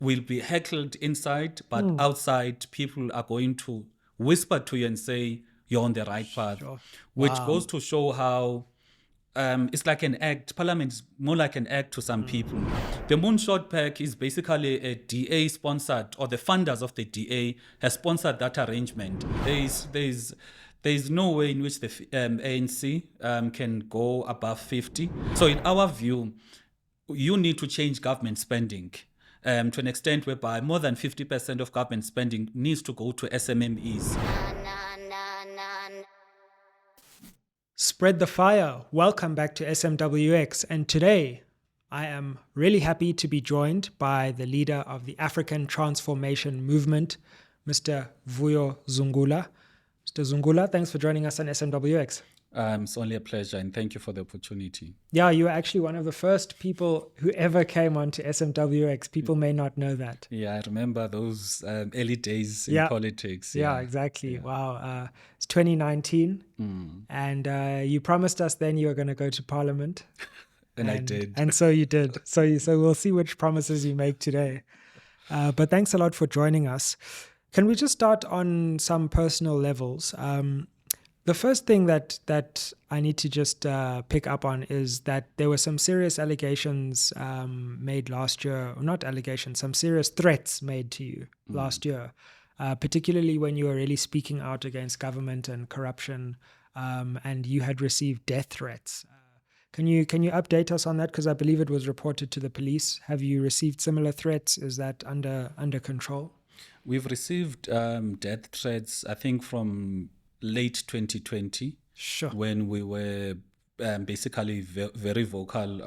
will be heckled inside, but outside people are going to whisper to you and say you're on the right path, which goes to show how it's like an act. Parliament is more like an act to some people. The Moonshot Pack is basically a DA sponsored, or the funders of the DA has sponsored that arrangement. There's no way in which the ANC can go above 50. So in our view, you need to change government spending to an extent whereby more than 50% of government spending needs to go to SMMEs. Spread the fire. Welcome back to SMWX. And today, I am really happy to be joined by the leader of the African Transformation Movement, Mr. Vuyo Zungula. Mr. Zungula, thanks for joining us on SMWX. It's only a pleasure, and thank you for the opportunity. Yeah, you were actually one of the first people who ever came onto SMWX. People may not know that. Yeah, I remember those early days in politics. Yeah, exactly. Yeah. Wow. It's 2019, and you promised us then you were going to go to Parliament. And I did. And so you did. So we'll see which promises you make today. But thanks a lot for joining us. Can we just start on some personal levels? The first thing that I need to just pick up on is that there were some serious allegations made last year, or not allegations, some serious threats made to you last year, particularly when you were really speaking out against government and corruption, and you had received death threats. Can you update us on that? Because I believe it was reported to the police. Have you received similar threats? Is that under control? We've received death threats, I think, from late 2020, when we were basically very vocal.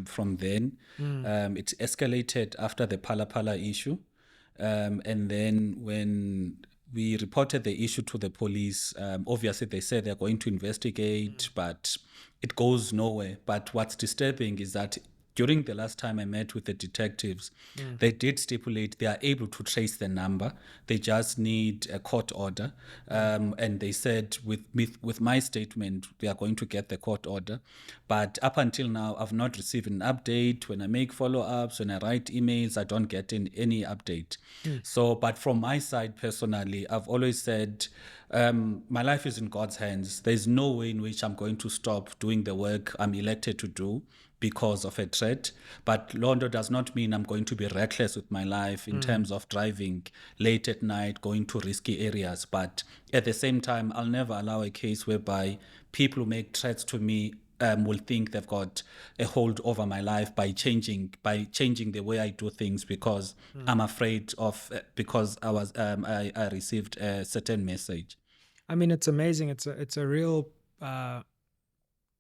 From then, it escalated after the Phala Phala issue, and then when we reported the issue to the police, obviously they said they're going to investigate, but it goes nowhere. But what's disturbing is that during the last time I met with the detectives, they did stipulate they are able to trace the number. They just need a court order. And they said with my statement, they are going to get the court order. But up until now, I've not received an update. When I make follow-ups, when I write emails, I don't get any update. So, but from my side personally, I've always said, my life is in God's hands. There's no way in which I'm going to stop doing the work I'm elected to do because of a threat. But Londo does not mean I'm going to be reckless with my life in terms of driving late at night, going to risky areas. But at the same time, I'll never allow a case whereby people who make threats to me will think they've got a hold over my life by changing the way I do things because I'm afraid of because I received a certain message. I mean, it's amazing. It's a real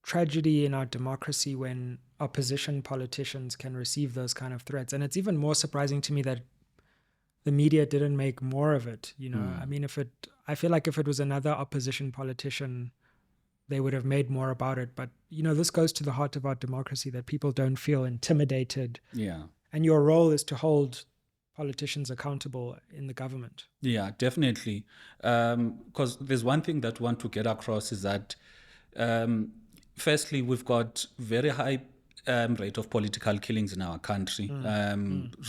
tragedy in our democracy when opposition politicians can receive those kind of threats. And it's even more surprising to me that the media didn't make more of it. You know, I mean, I feel like if it was another opposition politician, they would have made more about it. But, you know, this goes to the heart of our democracy, that people don't feel intimidated. Yeah. And your role is to hold politicians accountable in the government. Yeah, definitely. Because there's one thing that we want to get across is that, firstly, we've got very high rate of political killings in our country.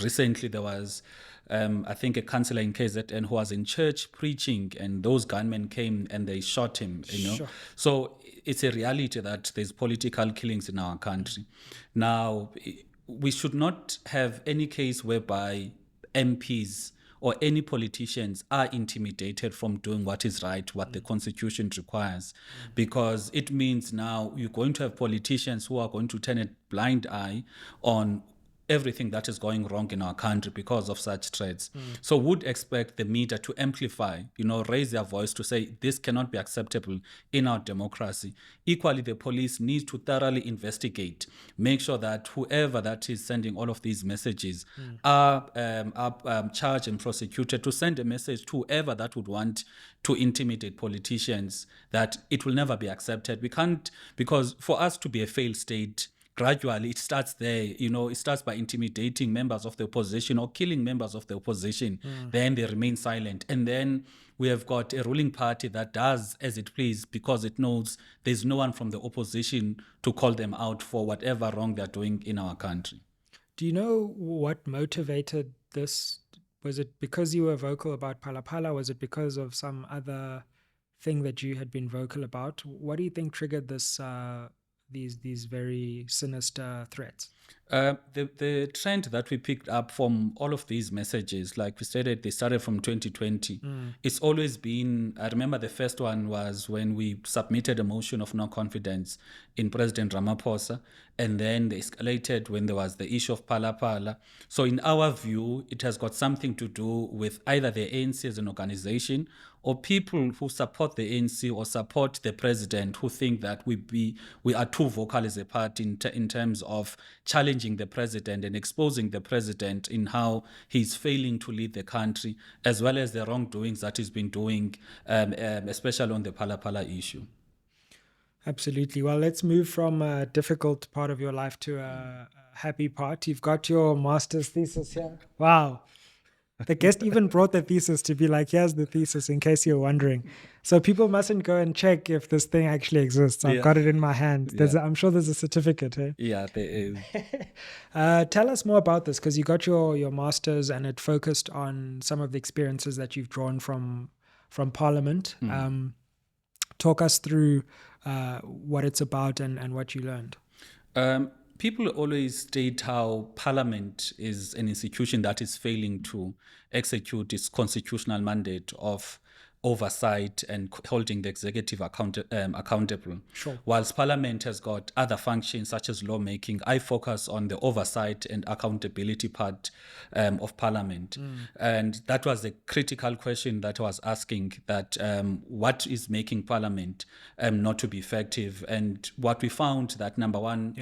Recently, there was, I think, a councillor in KZN who was in church preaching, and those gunmen came and they shot him. You know, so it's a reality that there's political killings in our country. Now, we should not have any case whereby MPs or any politicians are intimidated from doing what is right, what the Constitution requires, because it means now you're going to have politicians who are going to turn a blind eye on everything that is going wrong in our country because of such threats. So would expect the media to amplify, you know, raise their voice to say this cannot be acceptable in our democracy. Equally, the police needs to thoroughly investigate, make sure that whoever that is sending all of these messages are charged and prosecuted, to send a message to whoever that would want to intimidate politicians that it will never be accepted. We can't, because for us to be a failed state, gradually it starts there. You know, it starts by intimidating members of the opposition or killing members of the opposition. Then they remain silent. And then we have got a ruling party that does as it please because it knows there's no one from the opposition to call them out for whatever wrong they're doing in our country. Do you know what motivated this? Was it because you were vocal about Phala Phala? Was it because of some other thing that you had been vocal about? What do you think triggered this? These very sinister threats? The trend that we picked up from all of these messages, like we stated, they started from 2020. It's always been, I remember the first one was when we submitted a motion of no confidence in President Ramaphosa, and then they escalated when there was the issue of Phala Phala. So in our view, it has got something to do with either the ANC as an organization or people who support the ANC or support the president who think that we are too vocal as a party in terms of challenging the president and exposing the president in how he's failing to lead the country, as well as the wrongdoings that he's been doing, especially on the Phala Phala issue. Absolutely. Well, let's move from a difficult part of your life to a happy part. You've got your master's thesis here. Wow. The guest even brought the thesis to be like, here's the thesis in case you're wondering. So people mustn't go and check if this thing actually exists. I've got it in my hand. I'm sure there's a certificate. Eh? Yeah, there is. Tell us more about this, because you got your master's and it focused on some of the experiences that you've drawn from Parliament. Talk us through what it's about and what you learned. People always state how Parliament is an institution that is failing to execute its constitutional mandate of oversight and holding the executive accountable. Sure. Whilst Parliament has got other functions such as lawmaking, I focus on the oversight and accountability part of Parliament. And that was a critical question that I was asking, that what is making Parliament not to be effective? And what we found that, number one,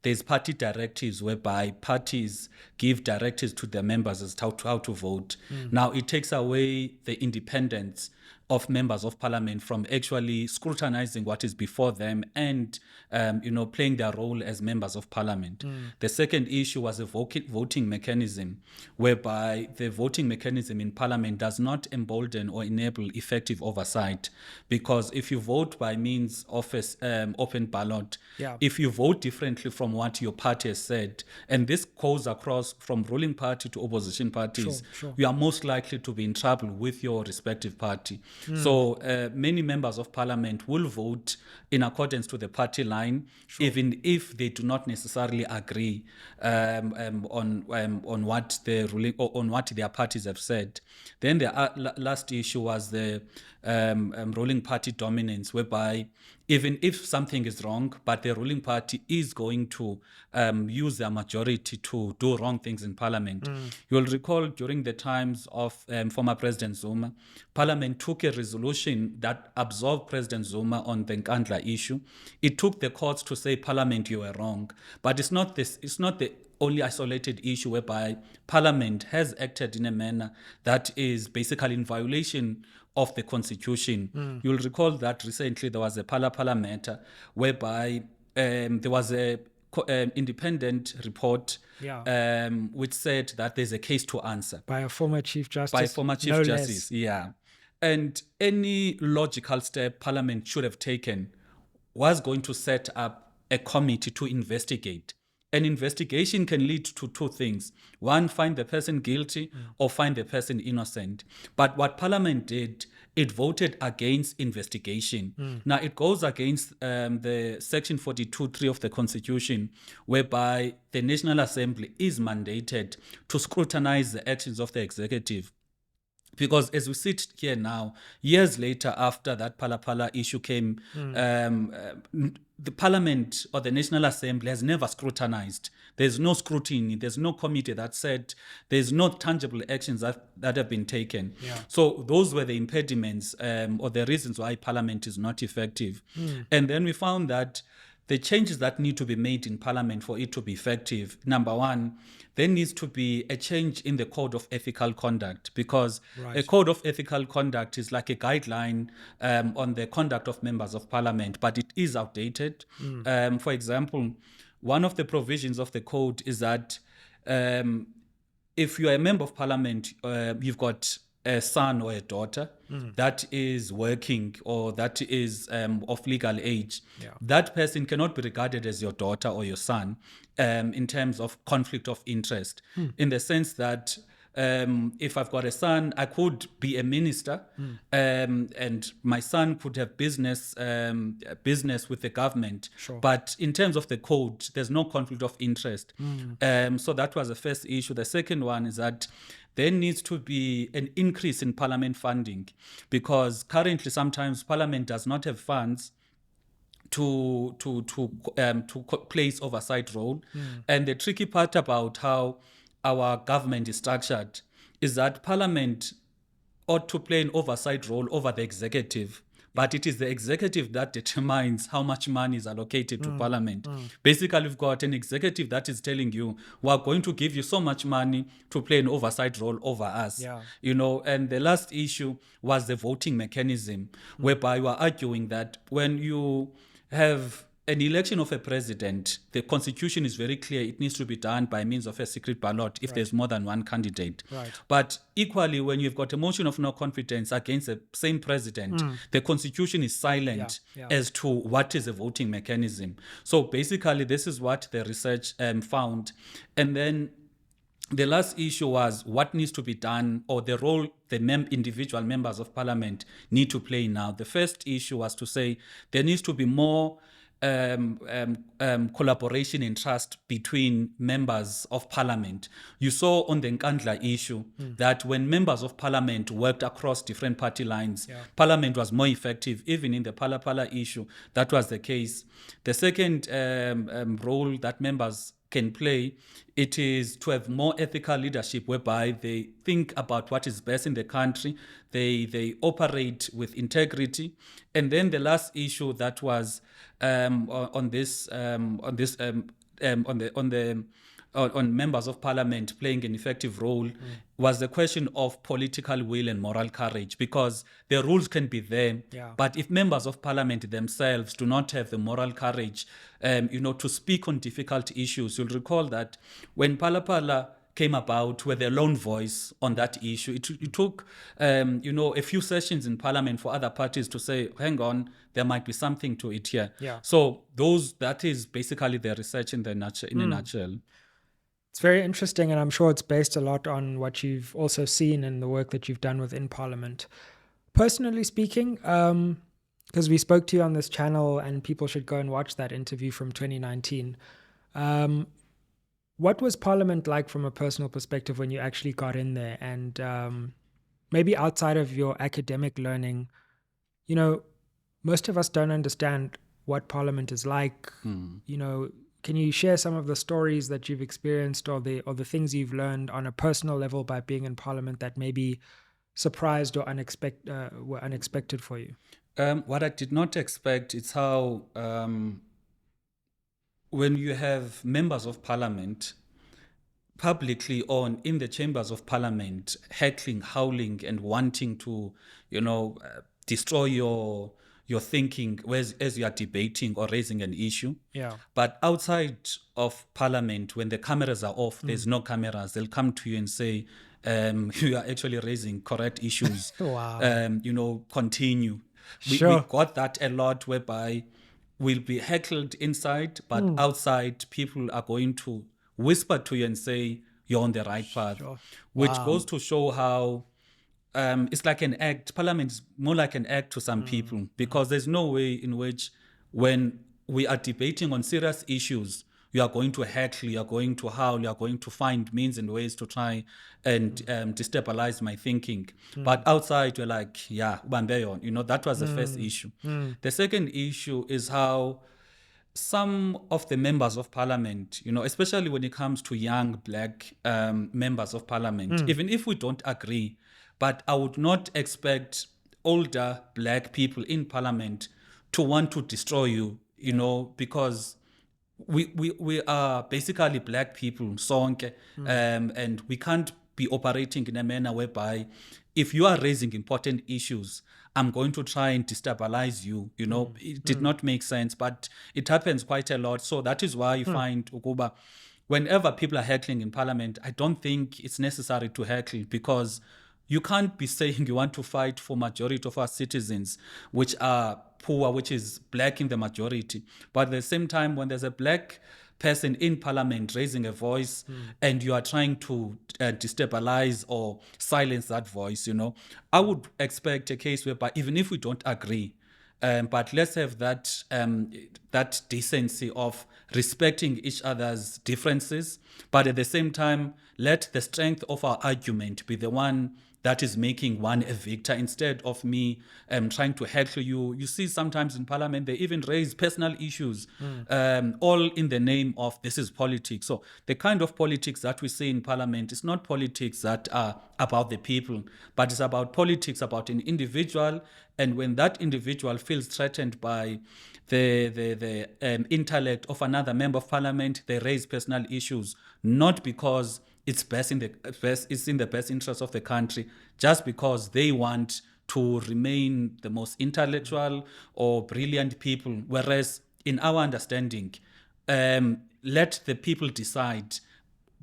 there's party directives whereby parties give directives to their members as to how to vote. Now, it takes away the independence of members of parliament from actually scrutinizing what is before them and, playing their role as members of parliament. The second issue was a voting mechanism, whereby the voting mechanism in parliament does not embolden or enable effective oversight. Because if you vote by means of an open ballot, if you vote differently from what your party has said, and this goes across from ruling party to opposition parties, you are most likely to be in trouble with your respective party. So many members of parliament will vote in accordance to the party line, even if they do not necessarily agree on what the ruling or on what their parties have said. Then the last issue was the ruling party dominance, whereby even if something is wrong, but the ruling party is going to use their majority to do wrong things in parliament. You'll recall during the times of former President Zuma, parliament took a resolution that absolved President Zuma on the Nkandla issue. It took the courts to say, Parliament, you were wrong. But it's not the only isolated issue whereby Parliament has acted in a manner that is basically in violation of the Constitution. You'll recall that recently there was a Phala Phala matter whereby there was a independent report which said that there's a case to answer. By a former Chief Justice. Yeah. And any logical step Parliament should have taken was going to set up a committee to investigate. An investigation can lead to two things. One, find the person guilty or find the person innocent. But what Parliament did, it voted against investigation. Now, it goes against the Section 42(3) of the Constitution, whereby the National Assembly is mandated to scrutinize the actions of the executive. Because as we sit here now, years later after that Phala Phala issue came, the Parliament or the National Assembly has never scrutinized. There's no scrutiny. There's no committee that said there's no tangible actions that have been taken. So those were the impediments or the reasons why Parliament is not effective. And then we found that the changes that need to be made in Parliament for it to be effective, number one, there needs to be a change in the Code of Ethical Conduct, because a Code of Ethical Conduct is like a guideline on the conduct of members of Parliament, but it is outdated. For example, one of the provisions of the code is that if you are a member of Parliament, you've got a son or a daughter that is working or that is of legal age, that person cannot be regarded as your daughter or your son in terms of conflict of interest, in the sense that if I've got a son, I could be a minister, and my son could have business with the government. Sure. But in terms of the code, there's no conflict of interest. So that was the first issue. The second one is that there needs to be an increase in parliament funding, because currently sometimes parliament does not have funds to place oversight role. And the tricky part about how our government is structured is that parliament ought to play an oversight role over the executive, but it is the executive that determines how much money is allocated to parliament. Basically, we've got an executive that is telling you, we're going to give you so much money to play an oversight role over us. And the last issue was the voting mechanism, whereby you are arguing that when you have an election of a president, the constitution is very clear. It needs to be done by means of a secret ballot if there's more than one candidate. But equally, when you've got a motion of no confidence against the same president, the constitution is silent as to what is a voting mechanism. So basically, this is what the research found. And then the last issue was what needs to be done, or the role the individual members of parliament need to play now. The first issue was to say there needs to be more collaboration and trust between members of parliament. You saw on the Nkandla issue that when members of parliament worked across different party lines, parliament was more effective. Even in the Phala Phala issue, that was the case. The second role that members can play, it is to have more ethical leadership, whereby they think about what is best in the country, they operate with integrity. And then the last issue that was on members of parliament playing an effective role was the question of political will and moral courage, because the rules can be there, but if members of parliament themselves do not have the moral courage to speak on difficult issues. You'll recall that when Phala Phala came about with a lone voice on that issue, it took a few sessions in parliament for other parties to say, hang on, there might be something to it here. So that is basically the research in a nutshell. It's very interesting, and I'm sure it's based a lot on what you've also seen in the work that you've done within Parliament. Personally speaking, because we spoke to you on this channel, and people should go and watch that interview from 2019, what was Parliament like from a personal perspective when you actually got in there? And maybe outside of your academic learning, most of us don't understand what Parliament is like. Can you share some of the stories that you've experienced, or the things you've learned on a personal level by being in Parliament that maybe surprised or were unexpected for you? What I did not expect is how when you have members of Parliament publicly on in the chambers of Parliament heckling, howling, and wanting to, destroy your thinking as you are debating or raising an issue. But outside of Parliament, when the cameras are off, there's no cameras, they'll come to you and say, you are actually raising correct issues. Continue. We got that a lot, whereby we'll be heckled inside, but outside people are going to whisper to you and say, you're on the right path, which goes to show how it's like an act. Parliament is more like an act to some people, because there's no way in which, when we are debating on serious issues, you are going to heckle, you are going to howl, you are going to find means and ways to try and destabilize my thinking. But outside, you're like, ubambeyo. That was the first issue. The second issue is how some of the members of parliament, especially when it comes to young black members of parliament, even if we don't agree, but I would not expect older black people in parliament to want to destroy you, because we are basically black people, sonke, and we can't be operating in a manner whereby if you are raising important issues, I'm going to try and destabilize you. It did not make sense, but it happens quite a lot. So that is why you find, Ukuba, whenever people are heckling in parliament, I don't think it's necessary to heckle, because you can't be saying you want to fight for majority of our citizens, which are poor, which is black in the majority. But at the same time, when there's a black person in parliament raising a voice and you are trying to destabilize or silence that voice, I would expect a case whereby even if we don't agree, but let's have that decency of respecting each other's differences, but at the same time, let the strength of our argument be the one that is making one a victor instead of me trying to heckle you. You see, sometimes in parliament, they even raise personal issues, all in the name of this is politics. So the kind of politics that we see in parliament is not politics that are about the people, but it's about politics about an individual. And when that individual feels threatened by the intellect of another member of parliament, they raise personal issues, not because it's in the best interest of the country, just because they want to remain the most intellectual or brilliant people. Whereas in our understanding, let the people decide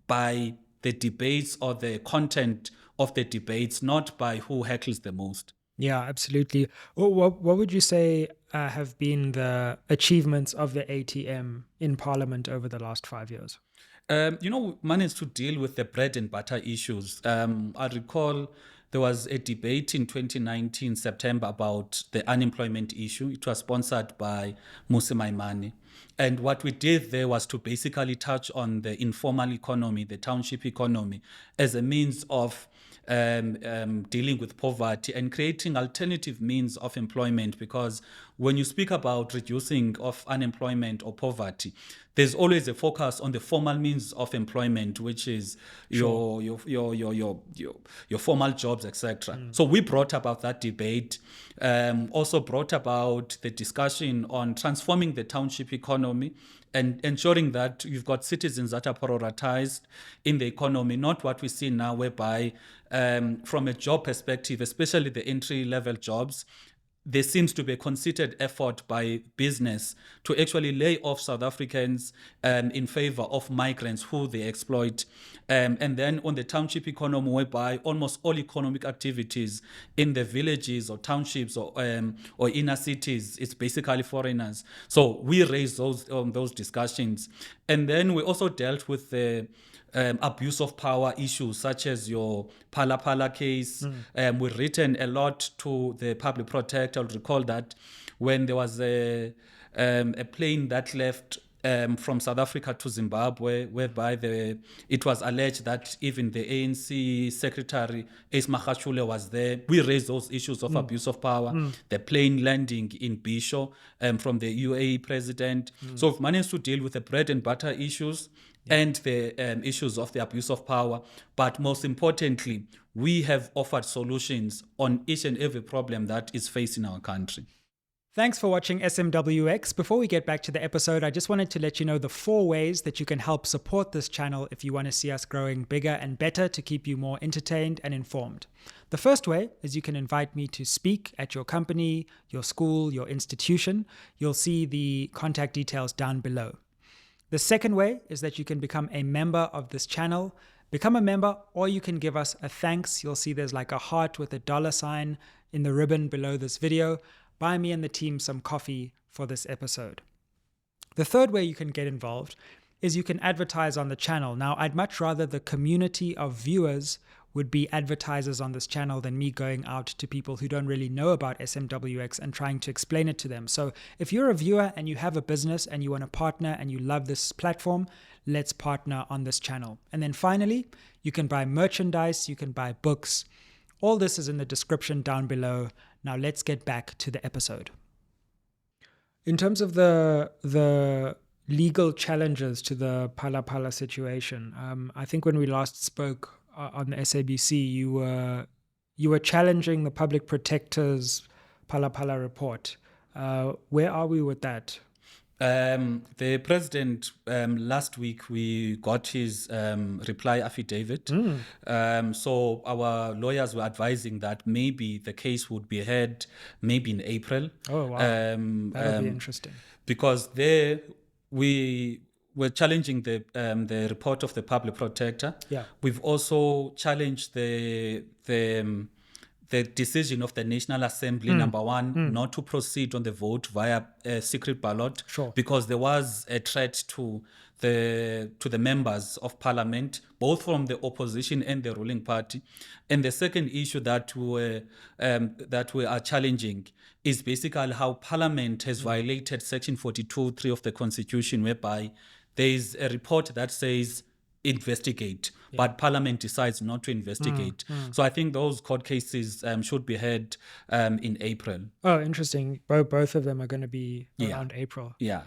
by the debates or the content of the debates, not by who heckles the most. Yeah, absolutely. What would you say have been the achievements of the ATM in Parliament over the last 5 years? We managed to deal with the bread and butter issues. I recall there was a debate in 2019, September, about the unemployment issue. It was sponsored by Musi Maimane. And what we did there was to basically touch on the informal economy, the township economy, as a means of dealing with poverty and creating alternative means of employment. Because when you speak about reducing of unemployment or poverty, there's always a focus on the formal means of employment, which is your formal jobs, etc. So we brought about that debate, also brought about the discussion on transforming the township economy and ensuring that you've got citizens that are prioritized in the economy, not what we see now, whereby from a job perspective, especially the entry-level jobs, there seems to be a concerted effort by business to actually lay off South Africans in favor of migrants who they exploit. And then on the township economy, whereby almost all economic activities in the villages or townships or inner cities, it's basically foreigners. So we raised those discussions. And then we also dealt with the abuse of power issues, such as your Phala Phala case. We've written a lot to the public protector. I'll recall that when there was a plane that left from South Africa to Zimbabwe, whereby it was alleged that even the ANC secretary, Ace Magashule, was there. We raised those issues of abuse of power, the plane landing in Bisho from the UAE president. So we've managed to deal with the bread and butter issues and the issues of the abuse of power. But most importantly, we have offered solutions on each and every problem that is facing our country. Thanks for watching SMWX. Before we get back to the episode, I just wanted to let you know the 4 ways that you can help support this channel if you want to see us growing bigger and better to keep you more entertained and informed. The first way is you can invite me to speak at your company, your school, your institution. You'll see the contact details down below. The second way is that you can become a member of this channel. Become a member, or you can give us a thanks. You'll see there's like a heart with a $sign in the ribbon below this video. Buy me and the team some coffee for this episode. The third way you can get involved is you can advertise on the channel. Now, I'd much rather the community of viewers would be advertisers on this channel than me going out to people who don't really know about SMWX and trying to explain it to them. So if you're a viewer and you have a business and you want to partner and you love this platform, let's partner on this channel. And then finally, you can buy merchandise, you can buy books. All this is in the description down below. Now let's get back to the episode. In terms of the legal challenges to the Phala Phala situation, I think when we last spoke on the SABC, you were challenging the public protector's Phala Phala report. Where are we with that? The president, last week, we got his reply affidavit. So our lawyers were advising that maybe the case would be heard maybe in April. Oh, wow. That would be interesting. Because there we're challenging the report of the public protector. Yeah. We've also challenged the decision of the National Assembly, number one, not to proceed on the vote via a secret ballot, Sure. because there was a threat to the members of parliament, both from the opposition and the ruling party. And the second issue that we are challenging is basically how parliament has violated section 42(3) of the constitution, whereby there is a report that says investigate, but parliament decides not to investigate. So I think those court cases should be heard in April. Oh, interesting. Both of them are going to be around April. Yeah.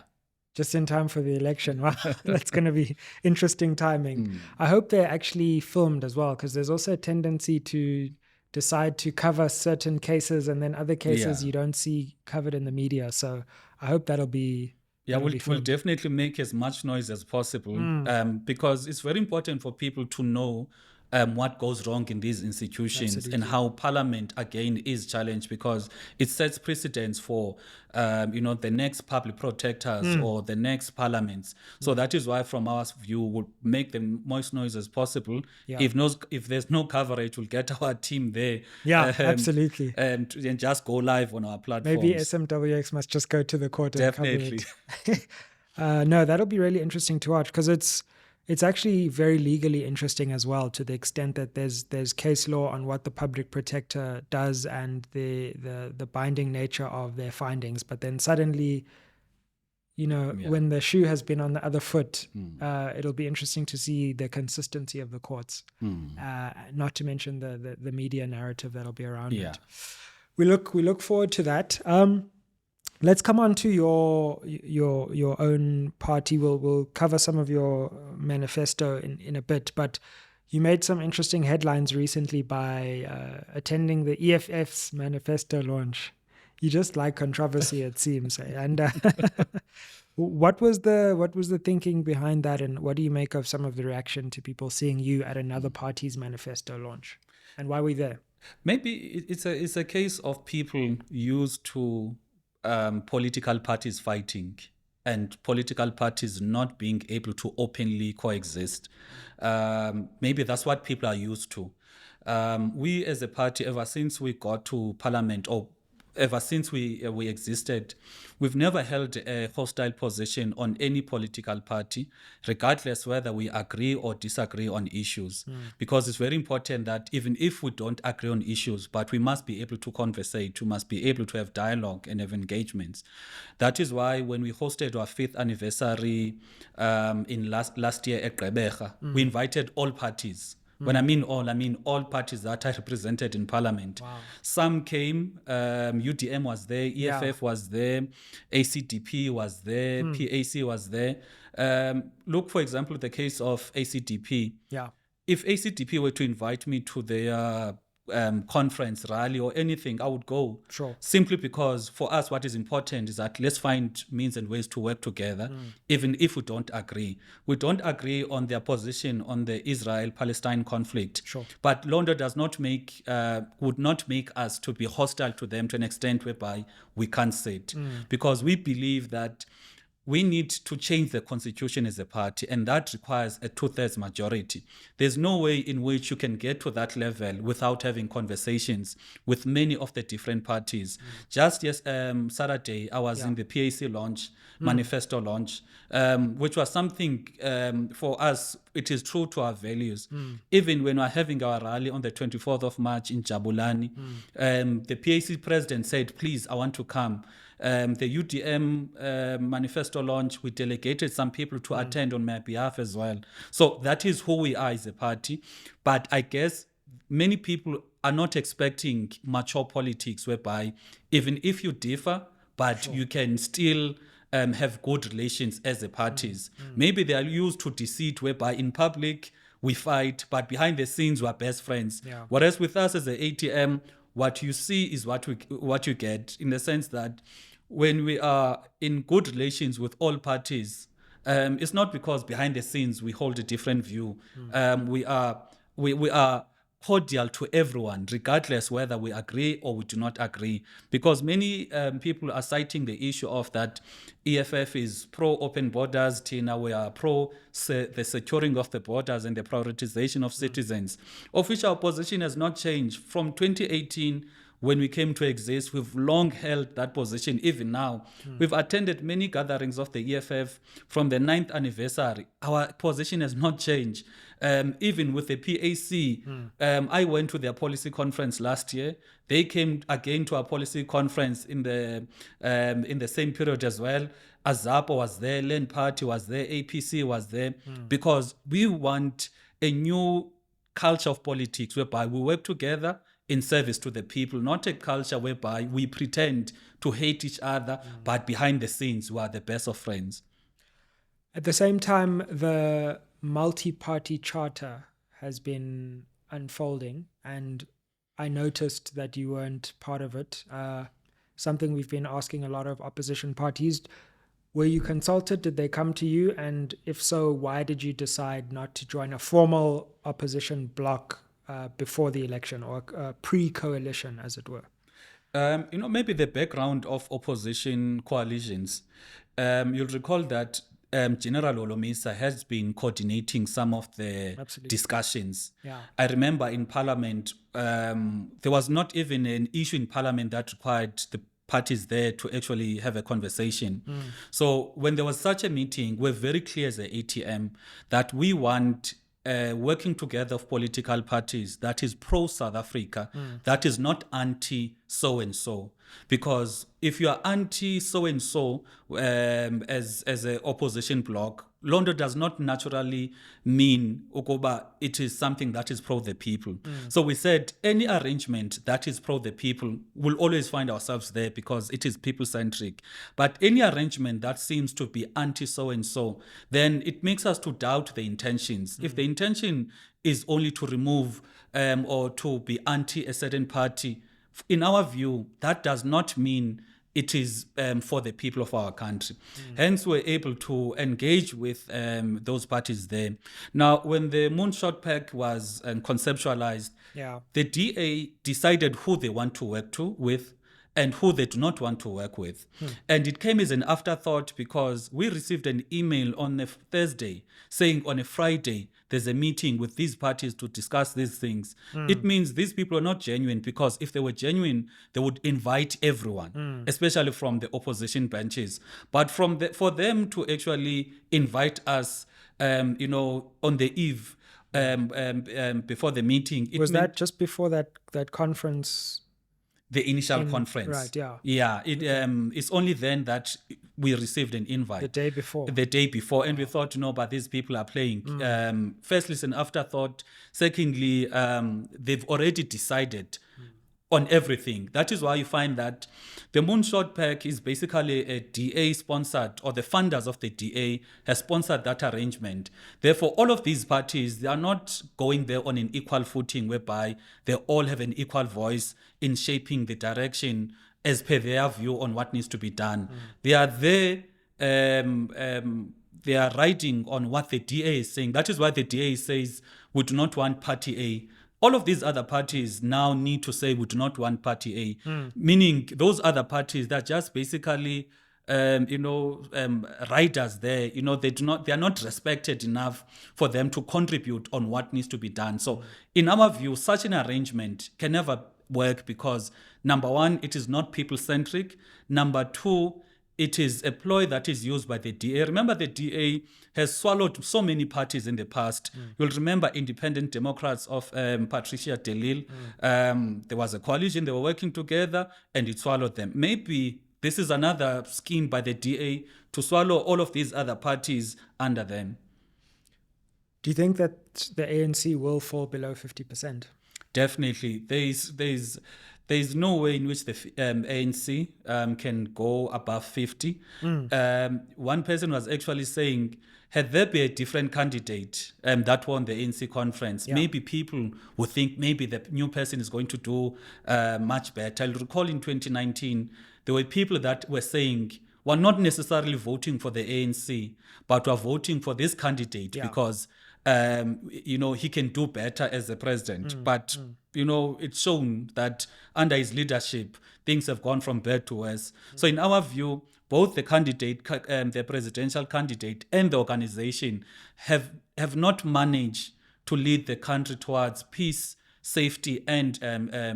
Just in time for the election. Wow, that's going to be interesting timing. I hope they're actually filmed as well, because there's also a tendency to decide to cover certain cases and then other cases you don't see covered in the media. So I hope that'll be... Yeah, we'll definitely make as much noise as possible because it's very important for people to know what goes wrong in these institutions and how parliament, again, is challenged, because it sets precedents for, the next public protectors or the next parliaments. So that is why, from our view, we'll make the most noise as possible. Yeah. If there's no coverage, we'll get our team there. Yeah, absolutely. And just go live on our platforms. Maybe SMWX must just go to the court and definitely cover it. No, that'll be really interesting to watch, because it's actually very legally interesting as well, to the extent that there's case law on what the public protector does and the binding nature of their findings. But then suddenly, when the shoe has been on the other foot, it'll be interesting to see the consistency of the courts, not to mention the media narrative that'll be around it. We look forward to that. Let's come on to your own party. We'll cover some of your manifesto in a bit, but you made some interesting headlines recently by attending the EFF's manifesto launch. You just like controversy, it seems. And what was the thinking behind that, and what do you make of some of the reaction to people seeing you at another party's manifesto launch, and why were you there? Maybe it's a case of people used to political parties fighting and political parties not being able to openly coexist. Maybe that's what people are used to. We as a party, ever since we got to parliament, or ever since we existed, we've never held a hostile position on any political party, regardless whether we agree or disagree on issues. Because it's very important that even if we don't agree on issues, but we must be able to conversate, we must be able to have dialogue and have engagements. That is why when we hosted our 5th anniversary in last year at Gqeberha, we invited all parties. When I mean all parties that are represented in parliament. Wow. Some came, UDM was there, EFF was there, ACDP was there, PAC was there. Look, for example, the case of ACDP. Yeah. If ACDP were to invite me to their conference, rally, or anything, I would go. Sure. Simply because for us, what is important is that let's find means and ways to work together, even if we don't agree. We don't agree on their position on the Israel-Palestine conflict. Sure. But London would not make us to be hostile to them to an extent whereby we can't sit. Because we believe that we need to change the constitution as a party, and that requires a 2/3 majority. There's no way in which you can get to that level without having conversations with many of the different parties. Just Saturday, I was in the PAC launch, manifesto launch, which was something for us, it is true to our values. Even when we're having our rally on the 24th of March in Jabulani, the PAC president said, please, I want to come. The UDM manifesto launch, we delegated some people to attend on my behalf as well. So that is who we are as a party. But I guess many people are not expecting mature politics whereby even if you differ, but you can still have good relations as a parties. Maybe they are used to deceit whereby in public we fight, but behind the scenes we're best friends. Yeah. Whereas with us as a ATM, what you see is what you get, in the sense that when we are in good relations with all parties, it's not because behind the scenes we hold a different view. We are cordial to everyone, regardless whether we agree or we do not agree. Because many people are citing the issue of that EFF is pro-open borders, Tina, we are pro the securing of the borders and the prioritization of citizens, of which our position has not changed. From 2018, when we came to exist. We've long held that position, even now. We've attended many gatherings of the EFF from the 9th anniversary. Our position has not changed. Even with the PAC, I went to their policy conference last year. They came again to our policy conference in the same period as well. Azapo was there, Land Party was there, APC was there, because we want a new culture of politics whereby we work together in service to the people, not a culture whereby we pretend to hate each other, but behind the scenes we are the best of friends. At the same time, the Multiparty Charter has been unfolding, and I noticed that you weren't part of it. Something we've been asking a lot of opposition parties. Were you consulted? Did they come to you? And if so, why did you decide not to join a formal opposition bloc before the election, or a pre-coalition, as it were? Maybe the background of opposition coalitions. You'll recall that General Olomisa has been coordinating some of the discussions. Yeah. I remember in Parliament, there was not even an issue in Parliament that required the parties there to actually have a conversation. So when there was such a meeting, we're very clear as a ATM that we want working together of political parties that is pro-South Africa, that is not anti-so-and-so. Because if you are anti-so-and-so as an opposition bloc, Londo does not naturally mean Ukoba, it is something that is pro the people. So we said any arrangement that is pro the people will always find ourselves there because it is people-centric. But any arrangement that seems to be anti-so-and-so, then it makes us to doubt the intentions. If the intention is only to remove or to be anti a certain party, in our view, that does not mean it is for the people of our country. Hence, we're able to engage with those parties there. Now, when the Moonshot Pact was conceptualized, the DA decided who they want to work with and who they do not want to work with. And it came as an afterthought because we received an email on a Thursday saying on a Friday, there's a meeting with these parties to discuss these things. It means these people are not genuine, because if they were genuine, they would invite everyone, especially from the opposition benches. But for them to actually invite us, on the eve before the meeting. Was that just before that conference? The initial conference. Right, yeah. Yeah, it's only then that we received an invite. The day before. And we thought, but these people are playing. Firstly, it's an afterthought. Secondly, they've already decided on everything. That is why you find that the Moonshot Pact is basically a DA sponsored, or the funders of the DA has sponsored that arrangement. Therefore, all of these parties, they are not going there on an equal footing whereby they all have an equal voice in shaping the direction as per their view on what needs to be done. They are there, they are riding on what the DA is saying. That is why the DA says we do not want party A. All of these other parties now need to say we do not want party A, meaning those other parties that just basically, riders there. They are not respected enough for them to contribute on what needs to be done. So, in our view, such an arrangement can never work because, number one, it is not people-centric. Number two, it is a ploy that is used by the DA. Remember, the DA has swallowed so many parties in the past. You'll remember Independent Democrats of Patricia de Lille. There was a coalition, they were working together, and it swallowed them. Maybe this is another scheme by the DA to swallow all of these other parties under them. Do you think that the ANC will fall below 50%? Definitely. There's no way in which the ANC can go above 50. One person was actually saying, had there been a different candidate that won the ANC conference, maybe people would think maybe the new person is going to do much better. I'll recall in 2019, there were people that were saying, we're not necessarily voting for the ANC, but we're voting for this candidate because he can do better as a president. But, it's shown that under his leadership, things have gone from bad to worse. So in our view, both the candidate, the presidential candidate and the organization have not managed to lead the country towards peace safety, and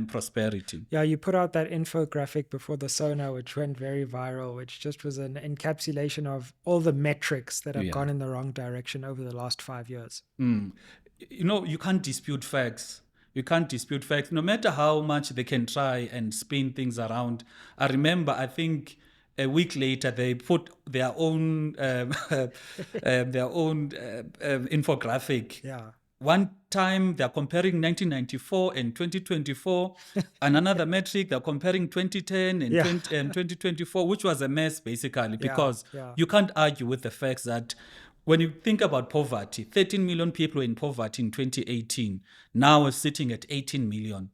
prosperity. Yeah, you put out that infographic before the Sona, which went very viral, which just was an encapsulation of all the metrics that have gone in the wrong direction over the last 5 years. You can't dispute facts. You can't dispute facts, no matter how much they can try and spin things around. I remember, I think a week later, they put their own infographic. Yeah. One time they're comparing 1994 and 2024, and another metric they're comparing 2010 and 2024, which was a mess basically, because you can't argue with the facts that when you think about poverty, 13 million people were in poverty in 2018. Now we're sitting at 18 million.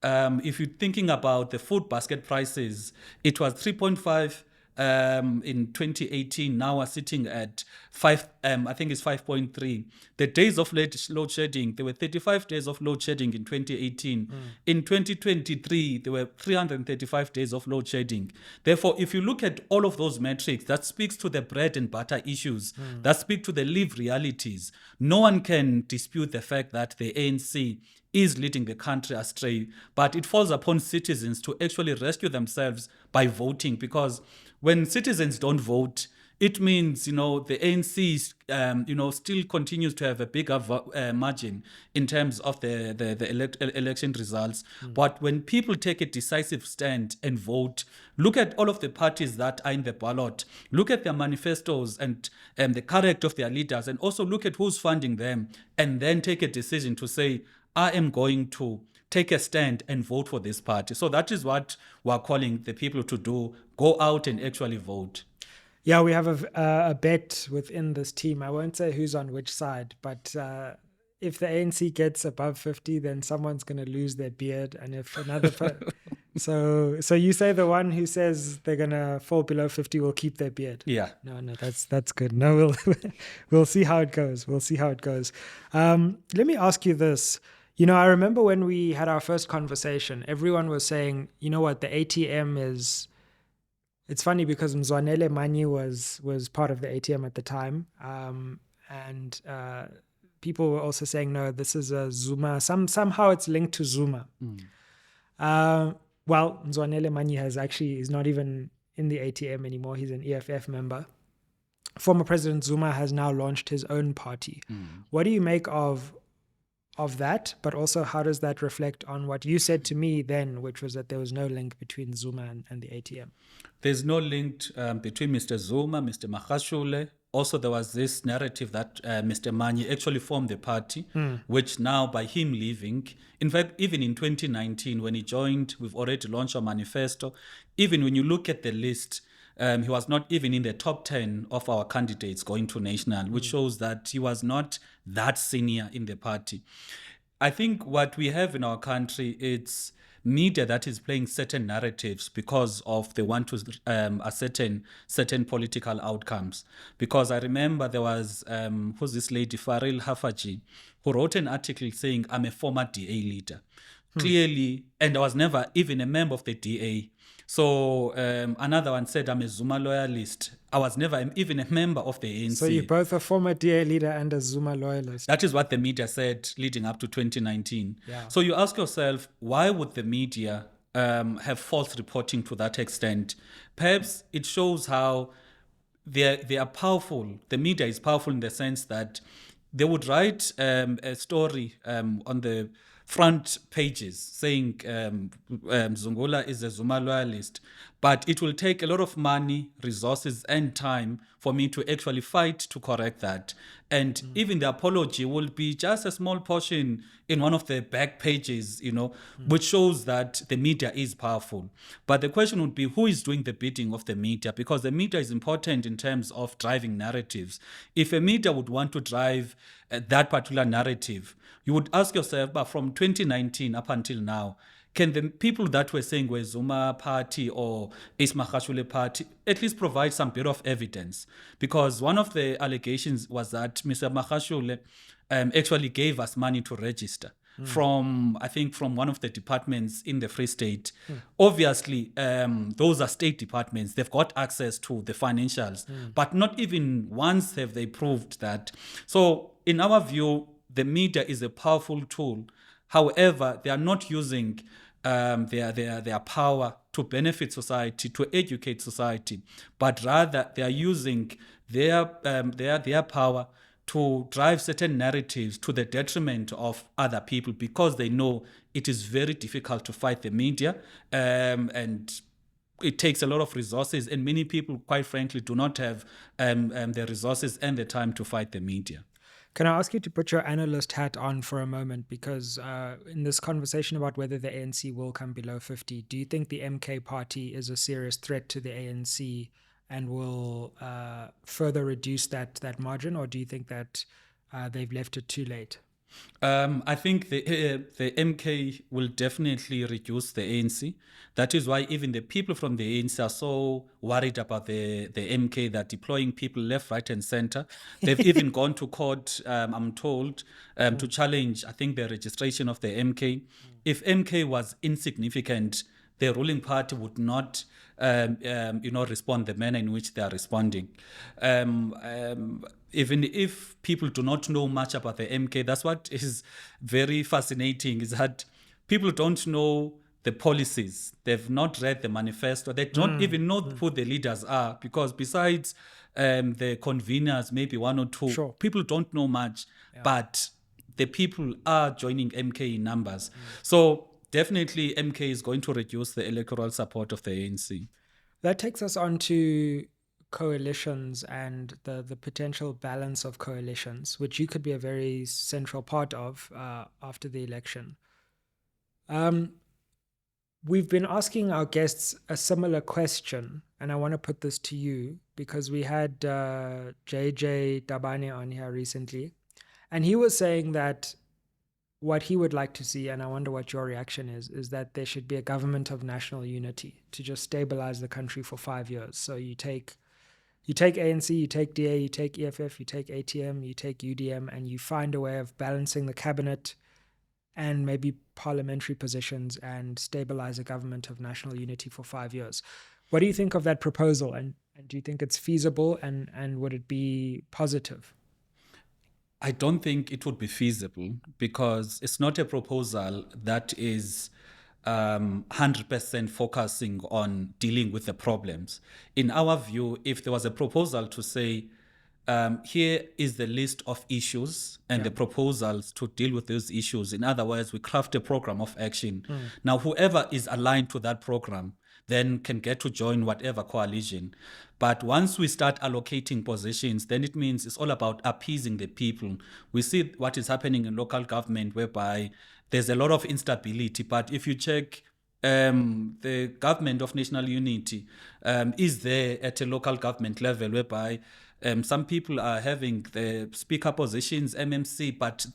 If you're thinking about the food basket prices, it was 3.5 in 2018. Now we're sitting at 5. I think it's 5.3. The days of load shedding, there were 35 days of load shedding in 2018. In 2023, there were 335 days of load shedding. Therefore, if you look at all of those metrics, that speaks to the bread and butter issues, that speak to the lived realities. No one can dispute the fact that the ANC is leading the country astray, but it falls upon citizens to actually rescue themselves by voting, because when citizens don't vote, it means, the ANC, still continues to have a bigger margin in terms of the election results. But when people take a decisive stand and vote, look at all of the parties that are in the ballot, look at their manifestos and the character of their leaders, and also look at who's funding them, and then take a decision to say, I am going to take a stand and vote for this party. So that is what we're calling the people to do. Go out and actually vote. Yeah, we have a bet within this team. I won't say who's on which side, but if the ANC gets above 50, then someone's going to lose their beard. And if another so you say the one who says they're going to fall below 50 will keep their beard. Yeah. No, that's good. No, we'll see how it goes. Let me ask you this. I remember when we had our first conversation, everyone was saying, you know what, the ATM is... It's funny because Mzwanele Manyi was part of the ATM at the time. And people were also saying, no, this is a Zuma. Somehow it's linked to Zuma. Well, Mzwanele Manyi is not even in the ATM anymore. He's an EFF member. Former President Zuma has now launched his own party. What do you make of that? But also, how does that reflect on what you said to me then, which was that there was no link between Zuma and the ATM? There's no link between Mr. Zuma, Mr. Magashule. Also, there was this narrative that Mr. Manyi actually formed the party, which now, by him leaving, in fact, even in 2019, when he joined, we've already launched our manifesto. Even when you look at the list, he was not even in the top 10 of our candidates going to national, which shows that he was not that senior in the party. I think what we have in our country, it's media that is playing certain narratives because of they want to ascertain certain political outcomes. Because I remember there was, who's this lady, Faril Hafaji, who wrote an article saying, I'm a former DA leader. Clearly, and I was never even a member of the DA. So another one said, I'm a Zuma loyalist. I was never even a member of the ANC. So you're both a former DA leader and a Zuma loyalist. That is what the media said leading up to 2019. Yeah. So you ask yourself, why would the media have false reporting to that extent? Perhaps it shows how they are powerful. The media is powerful in the sense that they would write a story on the front pages saying Zungula is a Zuma loyalist, but it will take a lot of money, resources, and time for me to actually fight to correct that. And even the apology will be just a small portion in one of the back pages, which shows that the media is powerful. But the question would be, who is doing the bidding of the media? Because the media is important in terms of driving narratives. If a media would want to drive that particular narrative, you would ask yourself, but from 2019 up until now, can the people that were saying were Zuma party or Magashule party at least provide some bit of evidence? Because one of the allegations was that Mr. Magashule actually gave us money to register from one of the departments in the Free State. Obviously, those are state departments. They've got access to the financials, but not even once have they proved that. So in our view, the media is a powerful tool However, they are not using their power to benefit society, to educate society, but rather they are using their power to drive certain narratives to the detriment of other people, because they know it is very difficult to fight the media, and it takes a lot of resources, and many people, quite frankly, do not have the resources and the time to fight the media. Can I ask you to put your analyst hat on for a moment? Because in this conversation about whether the ANC will come below 50, do you think the MK party is a serious threat to the ANC and will further reduce that margin, or do you think that they've left it too late? I think the MK will definitely reduce the ANC. That is why even the people from the ANC are so worried about the MK. They're deploying people left, right, and center. They've even gone to court, I'm told, to challenge, I think, the registration of the MK. If MK was insignificant, the ruling party would not respond the manner in which they are responding. Even if people do not know much about the MK, that's what is very fascinating, is that people don't know the policies. They've not read the manifesto. They don't even know who the leaders are, because besides the conveners, maybe one or two, Sure. people don't know much, but the people are joining MK in numbers. So definitely MK is going to reduce the electoral support of the ANC. That takes us on to coalitions and the potential balance of coalitions, which you could be a very central part of after the election. We've been asking our guests a similar question, and I want to put this to you because we had JJ Dabane on here recently, and he was saying that what he would like to see, and I wonder what your reaction is that there should be a government of national unity to just stabilize the country for 5 years. So you take ANC, you take DA, you take EFF, you take ATM, you take UDM, and you find a way of balancing the cabinet and maybe parliamentary positions and stabilize a government of national unity for 5 years. What do you think of that proposal? And do you think it's feasible, and would it be positive? I don't think it would be feasible, because it's not a proposal that is 100% focusing on dealing with the problems. In our view, if there was a proposal to say, here is the list of issues and the proposals to deal with those issues, in other words, we craft a program of action. Now, whoever is aligned to that program then can get to join whatever coalition. But once we start allocating positions, then it means it's all about appeasing the people. We see what is happening in local government, whereby there's a lot of instability. But if you check the government of national unity is there at a local government level, whereby some people are having the speaker positions, MMC, but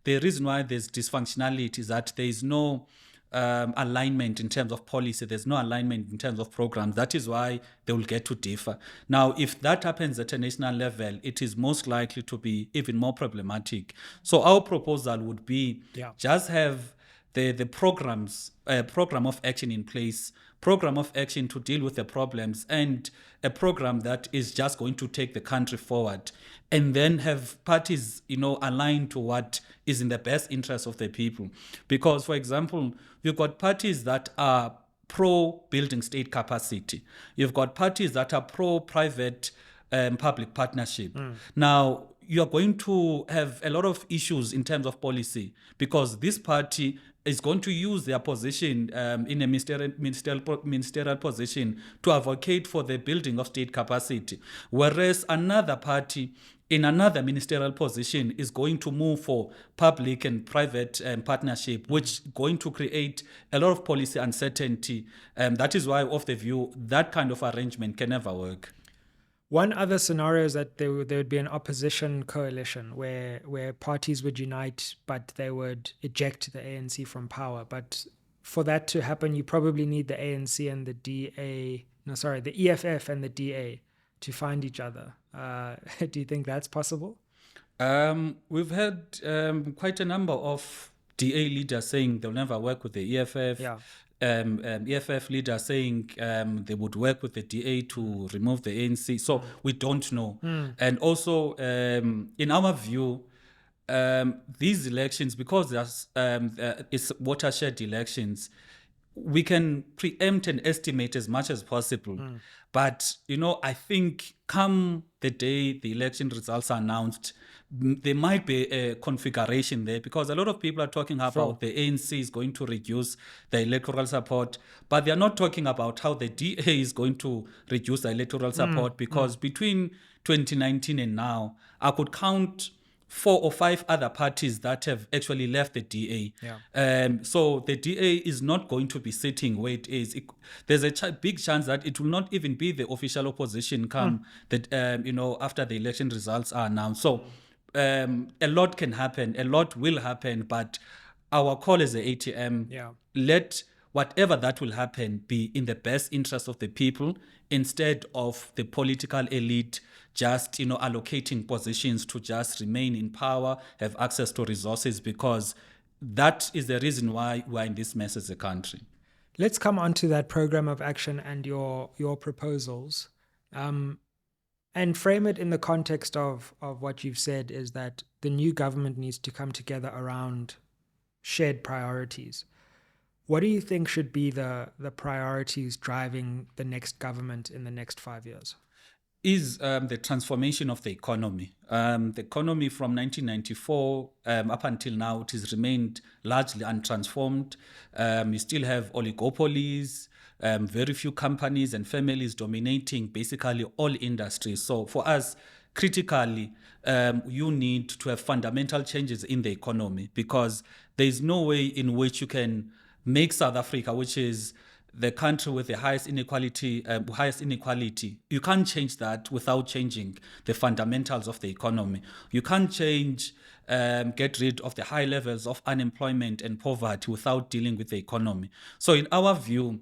the reason why there's dysfunctionality is that there is no alignment in terms of policy. There's no alignment in terms of programs. That is why they will get to differ. Now, if that happens at a national level, it is most likely to be even more problematic. So our proposal would be just have the programs, program of action in place, program of action to deal with the problems, and a program that is just going to take the country forward, and then have parties, aligned to what is in the best interest of the people. Because, for example, you've got parties that are pro-building state capacity. You've got parties that are pro-private public partnership. Now, you're going to have a lot of issues in terms of policy, because this party is going to use their position in a ministerial position to advocate for the building of state capacity, whereas another party in another ministerial position is going to move for public and private partnership, which is going to create a lot of policy uncertainty. That is why, of the view, that kind of arrangement can never work. One other scenario is that there would be an opposition coalition where parties would unite, but they would eject the ANC from power. But for that to happen, you probably need the ANC and the EFF and the DA to find each other. Do you think that's possible? We've had quite a number of DA leaders saying they'll never work with the EFF. EFF leaders saying they would work with the DA to remove the ANC. So we don't know. And also, in our view, these elections, because it's watershed elections, we can preempt and estimate as much as possible. But, I think come the day the election results are announced, there might be a configuration there, because a lot of people are talking about the ANC is going to reduce the electoral support, but they're not talking about how the DA is going to reduce the electoral support, because between 2019 and now, I could count 4 or 5 other parties that have actually left the DA. So the DA is not going to be sitting where it is. There's a big chance that it will not even be the official opposition come that after the election results are announced. So a lot can happen, a lot will happen, but our call as the ATM, let whatever that will happen be in the best interest of the people, instead of the political elite just allocating positions to just remain in power, have access to resources, because that is the reason why we're in this mess as a country. Let's come on to that program of action and your proposals, and frame it in the context of what you've said, is that the new government needs to come together around shared priorities. What do you think should be the priorities driving the next government in the next 5 years? Is the transformation of the economy. The economy from 1994 up until now, it has remained largely untransformed. You still have oligopolies, very few companies and families dominating basically all industries. So for us, critically, you need to have fundamental changes in the economy, because there is no way in which you can make South Africa, which is the country with the highest inequality, you can't change that without changing the fundamentals of the economy. You can't get rid of the high levels of unemployment and poverty without dealing with the economy. So in our view,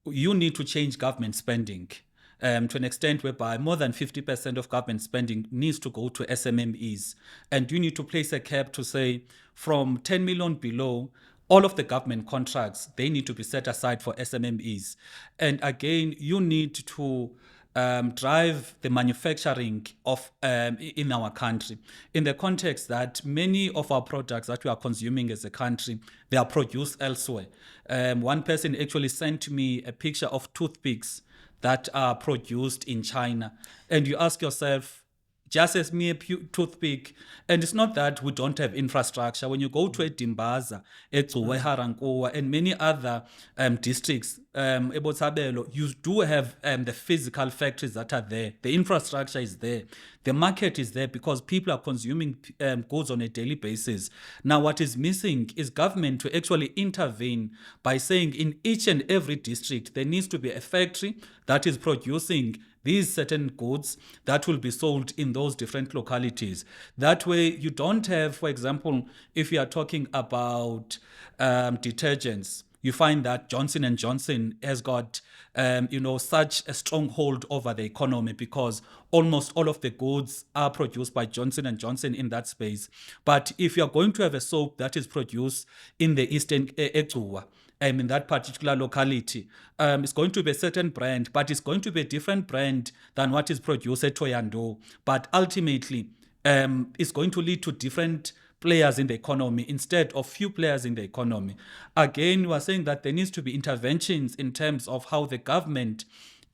you need to change government spending to an extent whereby more than 50% of government spending needs to go to SMMEs. And you need to place a cap to say from 10 million below, all of the government contracts, they need to be set aside for SMMEs. And again, you need to drive the manufacturing of in our country, in the context that many of our products that we are consuming as a country, they are produced elsewhere. One person actually sent me a picture of toothpicks that are produced in China. And you ask yourself, just as mere toothpick. And it's not that we don't have infrastructure. When you go to Dimbaza, Harankoa, and many other districts, you do have the physical factories that are there. The infrastructure is there. The market is there, because people are consuming goods on a daily basis. Now, what is missing is government to actually intervene by saying in each and every district, there needs to be a factory that is producing these certain goods that will be sold in those different localities. That way, you don't have, for example, if you are talking about detergents, you find that Johnson & Johnson has got such a stronghold over the economy, because almost all of the goods are produced by Johnson & Johnson in that space. But if you're going to have a soap that is produced in the Eastern Ecuador, in that particular locality, it's going to be a certain brand, but it's going to be a different brand than what is produced at Toyando. But ultimately, it's going to lead to different players in the economy instead of few players in the economy. Again, we are saying that there needs to be interventions in terms of how the government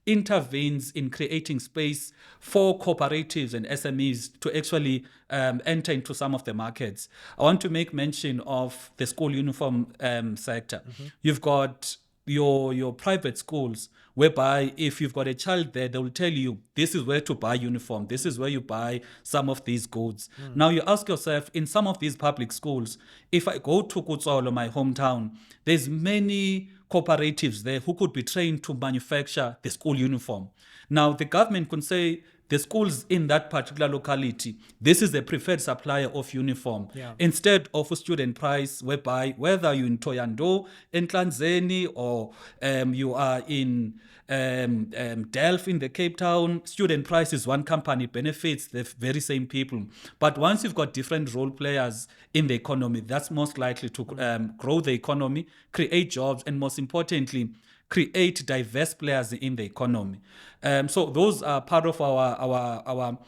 intervenes in creating space for cooperatives and SMEs to actually enter into some of the markets. I want to make mention of the school uniform sector. You've got your private schools, whereby if you've got a child there, they will tell you, this is where to buy uniform, this is where you buy some of these goods. Now you ask yourself, in some of these public schools, if I go to Kutsolo, my hometown, there's many cooperatives there who could be trained to manufacture the school uniform. Now the government can say, the schools in that particular locality, this is the preferred supplier of uniform. Instead of a student price, whereby whether you're in Toyando, in Tlanzeni, or you are in Delft in the Cape Town, student price is one company, benefits the very same people. But once you've got different role players in the economy, that's most likely to grow the economy, create jobs, and most importantly, create diverse players in the economy. So those are part of our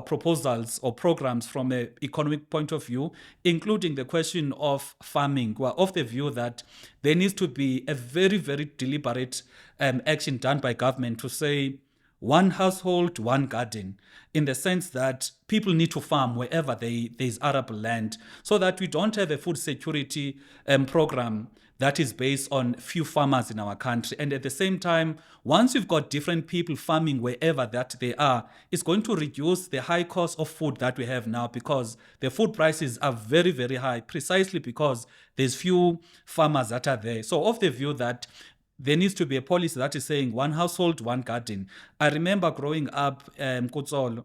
proposals or programs from an economic point of view, including the question of farming. We're of the view that there needs to be a very, very deliberate action done by government to say one household, one garden, in the sense that people need to farm wherever there's arable land, so that we don't have a food security program that is based on few farmers in our country. And at the same time, once you've got different people farming wherever that they are, it's going to reduce the high cost of food that we have now, because the food prices are very, very high, precisely because there's few farmers that are there. So of the view that there needs to be a policy that is saying one household, one garden. I remember growing up, Kutsolo,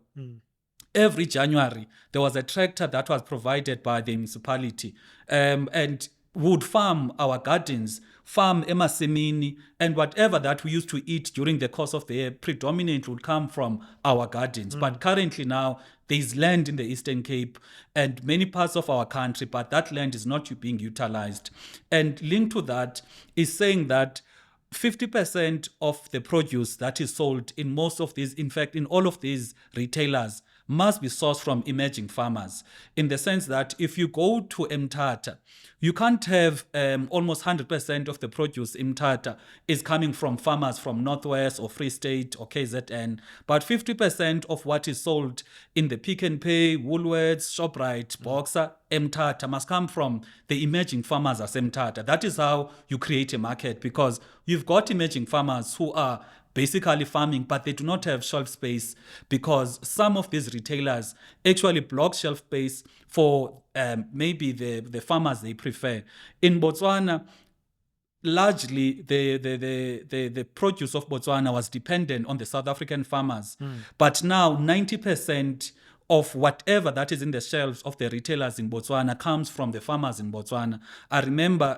every January, there was a tractor that was provided by the municipality, and would farm our gardens, farm emasimini, and whatever that we used to eat during the course of the year predominantly would come from our gardens. But currently now, there's land in the Eastern Cape and many parts of our country, but that land is not being utilized. And linked to that is saying that 50% of the produce that is sold in most of these, in fact, in all of these retailers, must be sourced from emerging farmers, in the sense that if you go to Mthatha, you can't have almost 100% of the produce in Mthatha is coming from farmers from Northwest or Free State or KZN, but 50% of what is sold in the Pick n Pay, Woolworths, Shoprite, Boxer, Mthatha must come from the emerging farmers as Mthatha. That is how you create a market, because you've got emerging farmers who are basically farming, but they do not have shelf space, because some of these retailers actually block shelf space for maybe the farmers they prefer. In Botswana, largely the produce of Botswana was dependent on the South African farmers. But now 90% of whatever that is in the shelves of the retailers in Botswana comes from the farmers in Botswana. I remember,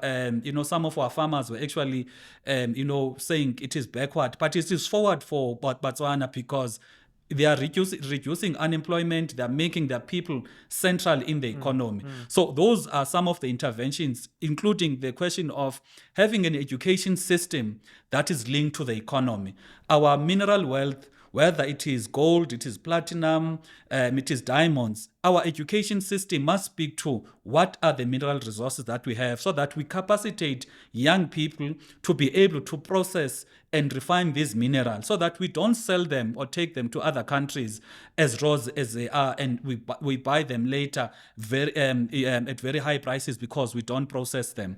some of our farmers were actually, saying it is backward, but it is forward for Botswana, because they are reducing unemployment. They are making their people central in the economy. So those are some of the interventions, including the question of having an education system that is linked to the economy. Our mineral wealth, whether it is gold, it is platinum, it is diamonds, our education system must speak to what are the mineral resources that we have, so that we capacitate young people to be able to process and refine these minerals, so that we don't sell them or take them to other countries as raw as they are, and we buy them later at very high prices because we don't process them.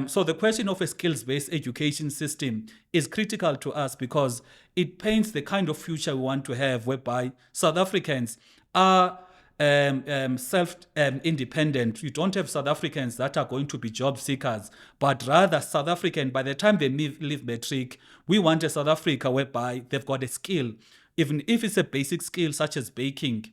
So the question of a skills-based education system is critical to us, because it paints the kind of future we want to have, whereby South Africans are self-independent. You don't have South Africans that are going to be job seekers, but rather South African, by the time they leave matric, we want a South Africa whereby they've got a skill, even if it's a basic skill such as baking,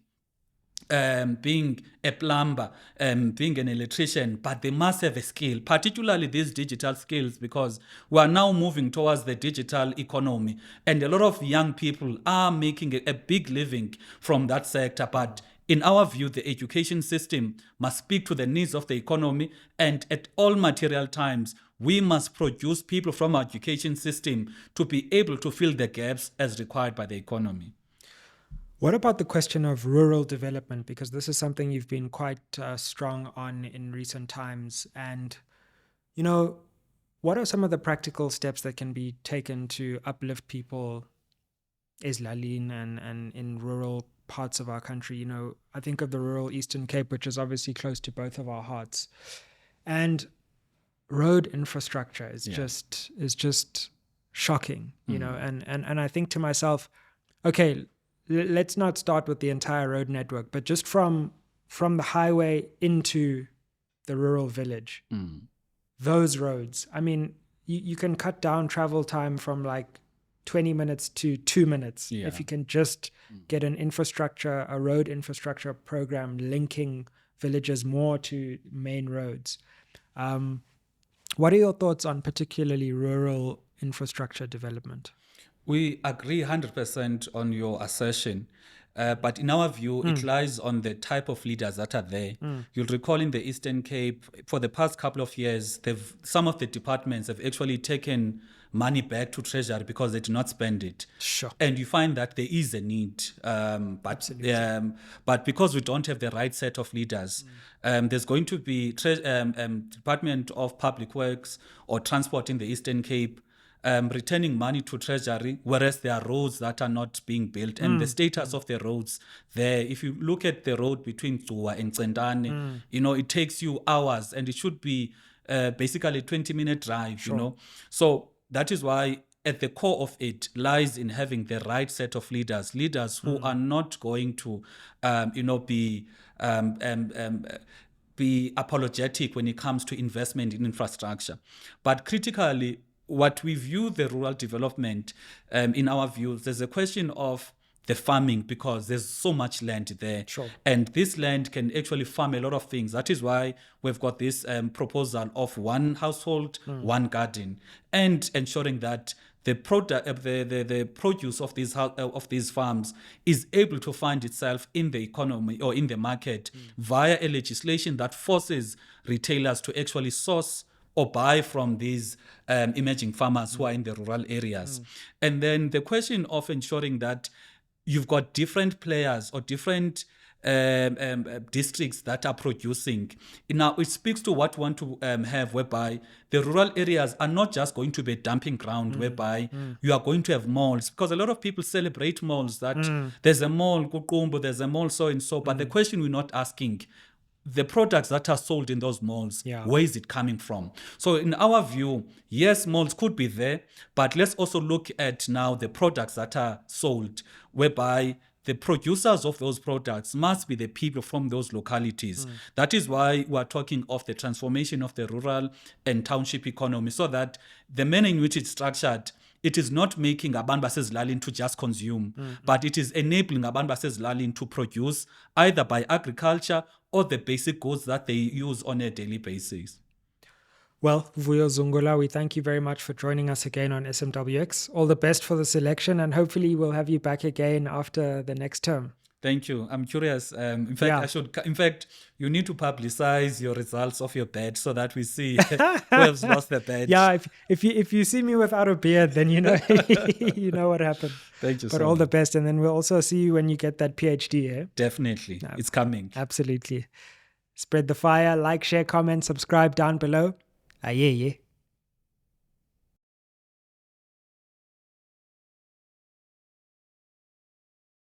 being a plumber, being an electrician, but they must have a skill, particularly these digital skills, because we are now moving towards the digital economy, and a lot of young people are making a big living from that sector. But in our view, the education system must speak to the needs of the economy, and at all material times, we must produce people from our education system to be able to fill the gaps as required by the economy. What about the question of rural development? Because this is something you've been quite strong on in recent times. And, what are some of the practical steps that can be taken to uplift people Eslalin and in rural parts of our country? I think of the rural Eastern Cape, which is obviously close to both of our hearts. And road infrastructure is just shocking, and I think to myself, okay, let's not start with the entire road network, but just from the highway into the rural village, those roads, I mean, you can cut down travel time from like 20 minutes to 2 minutes if you can just get a road infrastructure program linking villages more to main roads. What are your thoughts on particularly rural infrastructure development? We agree 100% on your assertion. But in our view, it lies on the type of leaders that are there. You'll recall in the Eastern Cape, for the past couple of years, some of the departments have actually taken money back to Treasury because they did not spend it. Sure. And you find that there is a need. But because we don't have the right set of leaders, there's going to be Department of Public Works or Transport in the Eastern Cape returning money to Treasury, whereas there are roads that are not being built. And the status of the roads there, if you look at the road between Zuma and Tsendane, it takes you hours, and it should be basically a 20-minute drive, Sure. So that is why at the core of it lies in having the right set of leaders who are not going to, be apologetic when it comes to investment in infrastructure. But critically, what we view the rural development, in our views, there's a question of the farming, because there's so much land there. Sure. And this land can actually farm a lot of things. That is why we've got this proposal of one household, one garden, and ensuring that the product, the produce of these farms is able to find itself in the economy or in the market via a legislation that forces retailers to actually source or buy from these emerging farmers who are in the rural areas. And then the question of ensuring that you've got different players or different districts that are producing. Now, it speaks to what we want to have, whereby the rural areas are not just going to be a dumping ground, whereby you are going to have malls, because a lot of people celebrate malls, that there's a mall, Kukumbu, there's a mall so and so, but the question we're not asking, the products that are sold in those malls, where is it coming from? So in our view, yes, malls could be there, but let's also look at now the products that are sold, whereby the producers of those products must be the people from those localities. That is why we're talking of the transformation of the rural and township economy, so that the manner in which it's structured, it is not making abantu basezilalini to just consume, but it is enabling abantu basezilalini to produce either by agriculture or the basic goods that they use on a daily basis. Well, Vuyo Zungula, we thank you very much for joining us again on SMWX. All the best for the selection, and hopefully we'll have you back again after the next term. Thank you. I'm curious. In fact, you need to publicize your results of your bed so that we see who has lost the bed. Yeah, if you see me without a beard, then you know you know what happened. Thank you. But all the best, and then we'll also see you when you get that PhD. Eh? Definitely, it's coming. Absolutely. Spread the fire. Like, share, comment, subscribe down below. Yeah.